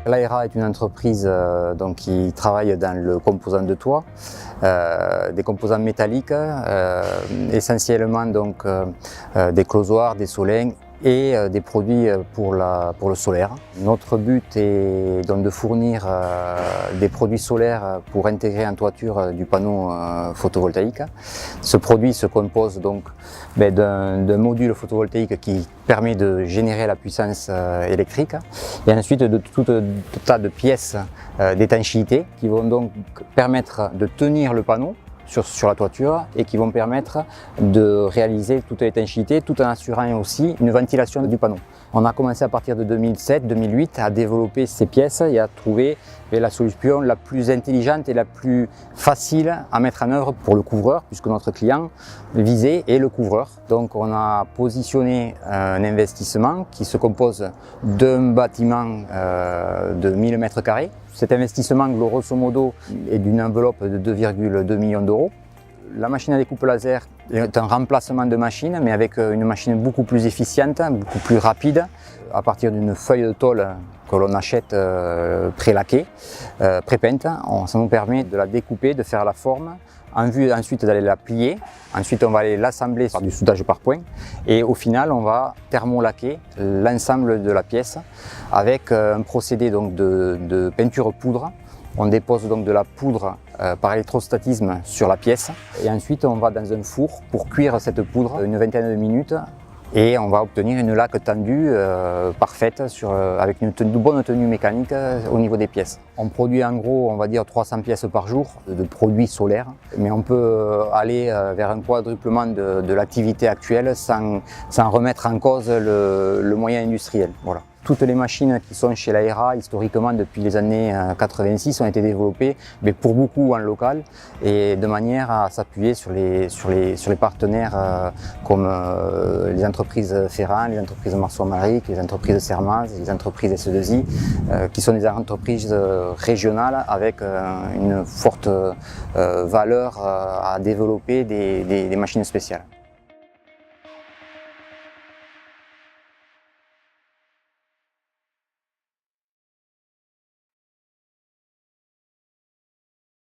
L'AERA est une entreprise qui travaille dans le composant de toit, des composants métalliques, essentiellement des closoirs, des solings et des produits pour le solaire. Notre but est donc de fournir des produits solaires pour intégrer en toiture du panneau photovoltaïque. Ce produit se compose donc d'un module photovoltaïque qui permet de générer la puissance électrique et ensuite de tout un tas de pièces d'étanchéité qui vont donc permettre de tenir le panneau sur la toiture et qui vont permettre de réaliser toute l'étanchéité tout en assurant aussi une ventilation du panneau. On a commencé à partir de 2007-2008 à développer ces pièces et à trouver la solution la plus intelligente et la plus facile à mettre en œuvre pour le couvreur, puisque notre client visé est le couvreur. Donc on a positionné un investissement qui se compose d'un bâtiment de 1000 m². Cet investissement, grosso modo, est d'une enveloppe de 2,2 millions d'euros. La machine à découpe laser est un remplacement de machine, mais avec une machine beaucoup plus efficiente, beaucoup plus rapide, à partir d'une feuille de tôle que l'on achète pré-laquée, pré-peinte. Ça nous permet de la découper, de faire la forme, en vue ensuite d'aller la plier. Ensuite, on va aller l'assembler par du soudage par point et au final, on va thermolaquer l'ensemble de la pièce avec un procédé de peinture poudre. On dépose donc de la poudre par électrostatisme sur la pièce et ensuite on va dans un four pour cuire cette poudre une vingtaine de minutes et on va obtenir une laque tendue parfaite avec une bonne tenue mécanique au niveau des pièces. On produit en gros, on va dire 300 pièces par jour de produits solaires, mais on peut aller vers un quadruplement de l'activité actuelle sans remettre en cause le moyen industriel. Voilà. Toutes les machines qui sont chez l'AERA, historiquement depuis les années 86, ont été développées mais pour beaucoup en local et de manière à s'appuyer sur les partenaires comme les entreprises Ferrand, les entreprises Marceau-Maric, les entreprises Sermaz, les entreprises SE2I, qui sont des entreprises régionales avec une forte valeur à développer des machines spéciales.